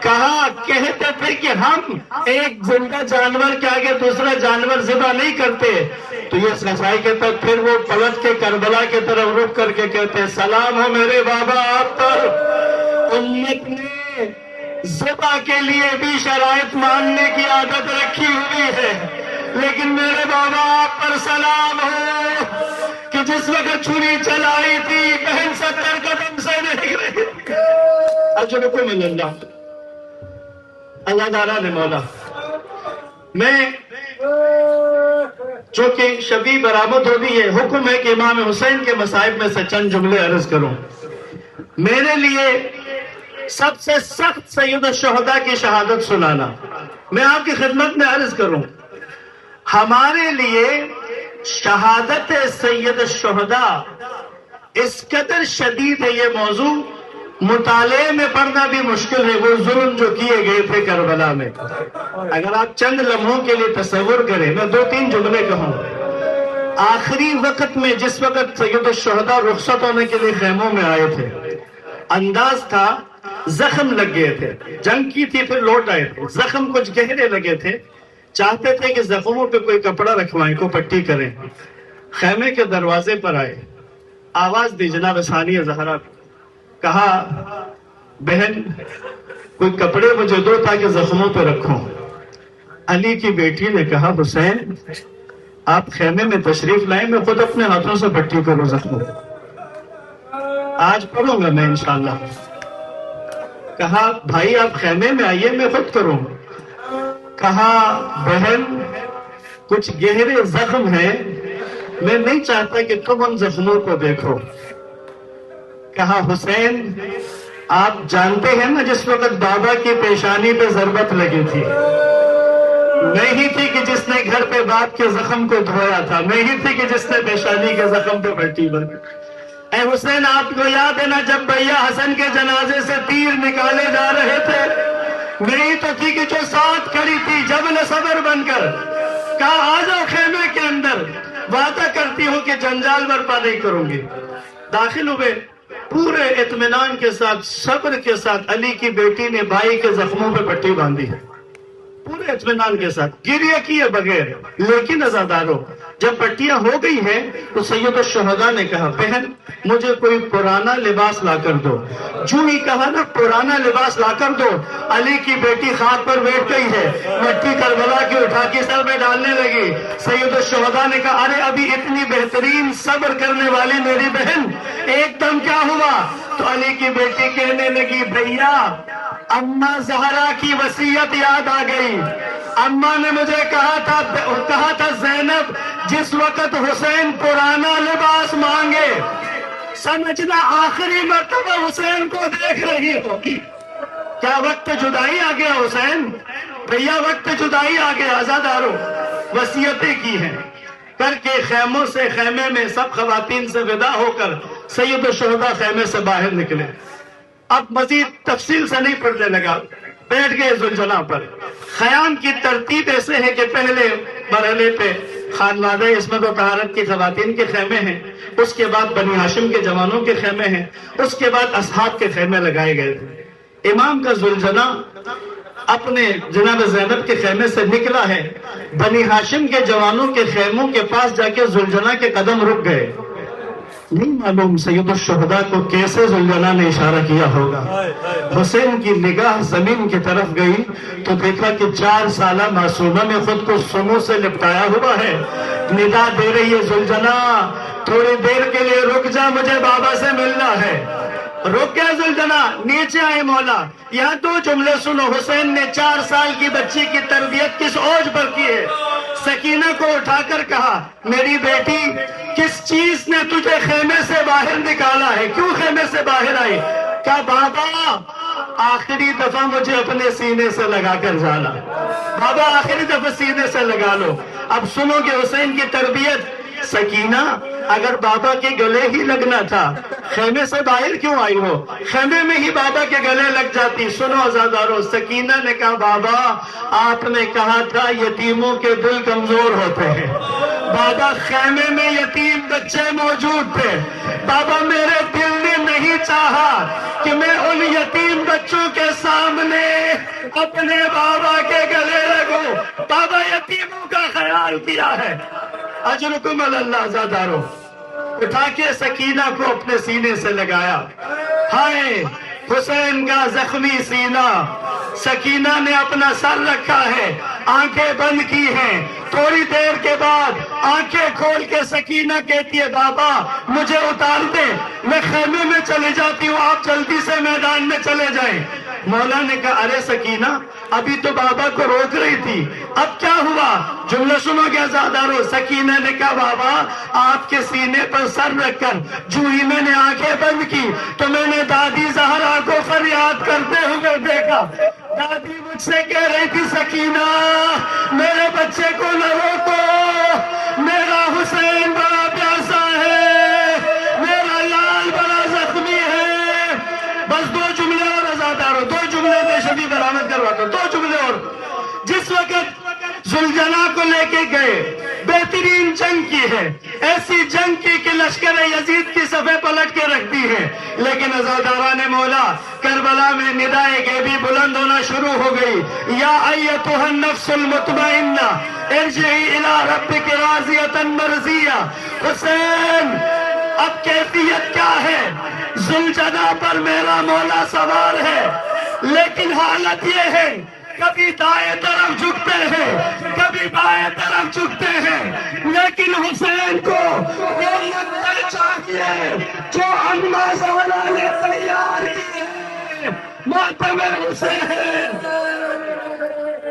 کہا کہتے تھے کہ ہم ایک زندہ جانور کے آگے دوسرا جانور ذبح نہیں کرتے. تو یہ قصائی کہتا ہے پھر وہ پلٹ کے کربلا کی طرف رخ کر کے کہتے ہیں سلام ہو میرے بابا آپ پر، امت نے ذبح کے لیے بھی شرائط ماننے کی عادت رکھی ہوئی ہے، لیکن میرے بابا آپ پر سلام ہو کہ جس وقت چھری چلائی تھی بہن 70 قدم سے نہیں رہی. اجرکم اللہ. اللہ تعالیٰ نے مولا میں چونکہ شبی برآمد ہو گئی ہے، حکم ہے کہ امام حسین کے مصائب میں سے چند جملے عرض کروں. میرے لیے سب سے سخت سید الشہداء کی شہادت سنانا. میں آپ کی خدمت میں عرض کروں، ہمارے لیے شہادت سید الشہداء اس قدر شدید ہے، یہ موضوع مطالعے میں پڑھنا بھی مشکل ہے. وہ ظلم جو کیے گئے تھے کربلا میں، اگر آپ چند لمحوں کے لیے تصور کریں، میں 2-3 جملے کہوں. آخری وقت میں جس وقت سید الشہداء رخصت ہونے کے لیے خیموں میں آئے تھے، انداز تھا زخم لگ گئے تھے، جنگ کی تھی پھر لوٹ آئے تھے، زخم کچھ گہرے لگے تھے، چاہتے تھے کہ زخموں پہ کوئی کپڑا رکھوائیں، کو پٹی کریں. خیمے کے دروازے پر آئے، آواز دی جناب ثانیہ زہرا کو، کہا بہن کوئی کپڑے مجھے دو تاکہ زخموں پہ رکھوں. علی کی بیٹی نے کہا حسین آپ خیمے میں تشریف لائیں، میں خود اپنے ہاتھوں سے پٹی کروں زخموں. آج پڑھوں گا میں انشاءاللہ. کہا بھائی آپ خیمے میں آئیے میں خود کروں. کہا بہن کچھ گہرے زخم ہیں، میں نہیں چاہتا کہ تم ان زخموں کو دیکھو. کہا حسین آپ جانتے ہیں نا جس وقت بابا کی پیشانی پہ ضربت لگی تھی، میں ہی تھی کہ جس نے گھر پہ باپ کے زخم کو دھویا تھا، میں ہی تھی کہ جس نے پیشانی کے زخم پہ پٹی بنی. اے حسین آپ کو یاد ہے نا جب بھیا حسن کے جنازے سے تیر نکالے جا رہے تھے، میں ہی تو تھی کہ جو ساتھ کھڑی تھی جبل صبر بن کر. کہا آ جاؤ خیمے کے اندر، وعدہ کرتی ہوں کہ جنجال برپا نہیں کروں گی. داخل ہوئے، پورے اطمینان کے ساتھ صبر کے ساتھ علی کی بیٹی نے بھائی کے زخموں پہ پٹی باندھی ہے، پورے اطمینان کے ساتھ، گریہ کیے بغیر. لیکن عزادارو جب پٹیاں ہو گئی ہیں تو سید الشہداء نے کہا بہن مجھے کوئی پرانا لباس لا کر دو. جو ہی کہا نا پرانا لباس لا کر دو، علی کی بیٹی خاک پر بیٹھ گئی ہے، مٹی کربلا کی اٹھا کے سر میں ڈالنے لگی. سید الشہداء نے کہا ارے ابھی اتنی بہترین صبر کرنے والی میری بہن ایک دم کیا ہوا؟ تو علی کی بیٹی کہنے لگی بھیا اماں زہرا کی وصیت یاد آ گئی. اماں نے مجھے کہا تھا زینب جس وقت حسین پرانا لباس مانگے سمجھنا آخری مرتبہ حسین کو دیکھ رہی ہوگی. کیا وقت جدائی آ گیا حسین؟ بھیا وقت جدائی آ گیا. عزادارو وصیتیں کی ہیں کر کے خیموں سے، خیمے میں سب خواتین سے ودا ہو کر سید الشہداء خیمے سے باہر نکلے. اب مزید تفصیل سے نہیں پڑھنے لگا، بیٹھ گئے زلجنا پر. خیام کی ترتیب ایسے ہے کہ پہلے مرحلے پہ خانوادہ عصمت و طہارت کی خواتین کے خیمے ہیں، اس کے بعد بنی ہاشم کے جوانوں کے خیمے ہیں، اس کے بعد اصحاب کے خیمے لگائے گئے تھے. امام کا زلجنا اپنے جناب زینب کے خیمے سے نکلا ہے، بنی ہاشم کے جوانوں کے خیموں کے پاس جا کے زلجنا کے قدم رک گئے. نہیں معلوم سید الشہداء کو کیسے ذوالجلال نے اشارہ کیا ہوگا. حسین کی نگاہ زمین کی طرف گئی تو دیکھا کہ 4 سالہ معصومہ نے خود کو سنوں سے لپٹایا ہوا ہے. ندا دے رہی ہے ذوالجلال تھوڑی دیر کے لیے رک جا، مجھے بابا سے ملنا ہے. رک گیا ذوالجلال، نیچے آئے مولا. یہاں 2 جملے سنو. حسین نے 4 سال کی بچی کی تربیت کس اوج پر کی ہے. سکینہ کو اٹھا کر کہا میری بیٹی کس چیز نے تجھے خیمے سے باہر نکالا ہے، کیوں خیمے سے باہر آئی؟ کہا بابا آخری دفعہ مجھے اپنے سینے سے لگا کر جانا، بابا آخری دفعہ سینے سے لگا لو. اب سنو کہ حسین کی تربیت. سکینہ اگر بابا کے گلے ہی لگنا تھا خیمے سے باہر کیوں آئی ہو؟ خیمے میں ہی بابا کے گلے لگ جاتی. سنو عزادارو، سکینہ نے کہا بابا آپ نے کہا تھا یتیموں کے دل کمزور ہوتے ہیں. بابا خیمے میں یتیم بچے موجود تھے. بابا میرے دل نے نہیں چاہا کہ میں ان یتیم بچوں کے سامنے اپنے بابا کے گلے لگوں. بابا یتیموں کا خیال کیا ہے. اجرکم اللہ عزادارو. اٹھا کے سکینہ کو اپنے سینے سے لگایا. ہائے حسین کا زخمی سینہ. سکینہ نے اپنا سر رکھا ہے، آنکھیں بند کی ہیں. تھوڑی دیر کے بعد آنکھیں کھول کے سکینہ کہتی ہے بابا مجھے اتار دیں، میں خیمے میں چلے جاتی ہوں، آپ جلدی سے میدان میں چلے جائیں. مولا نے کہا ارے سکینہ ابھی تو بابا کو روک رہی تھی، اب کیا ہوا؟ جملہ سنو گے عزادارو. سکینہ نے کہا بابا آپ کے سینے پر سر رکھ کر جو ہی میں نے آنکھیں بند کی تو میں نے دادی زہرا کو فریاد کرتے ہوئے دیکھا. دادی مجھ سے کہہ رہی تھی سکینہ میرے بچے کو نہ روکو، میرا حسین بڑا پیاسا ہے، میرا لال بڑا زخمی ہے. بس 2 جملے اور عزادارو، 2 جملے میں شبی برآمد کرواتا ہوں. 2 جملے اور. جس وقت ذوالجلال کو لے کے گئے بہترین جنگ کی ہے، ایسی جنگ کی کہ لشکر یزید کی صفحے پلٹ کے رکھتی ہے. لیکن عزاداران مولا کربلا میں ندائے غیبی بلند ہونا شروع ہو گئی. یا ایتھا النفس المطمئنہ ارجعی الی ربک راضیۃ مرضیہ. حسین اب کیفیت کیا ہے؟ ذوالجلال پر میرا مولا سوار ہے، لیکن حالت یہ ہے کبھی دائیں طرف جھکتے ہیں کبھی بائیں طرف جھکتے ہیں. لیکن حسین کو وہ منظر چاہیے جو اما زہرا نے تیار کی ہے. ماتم حسین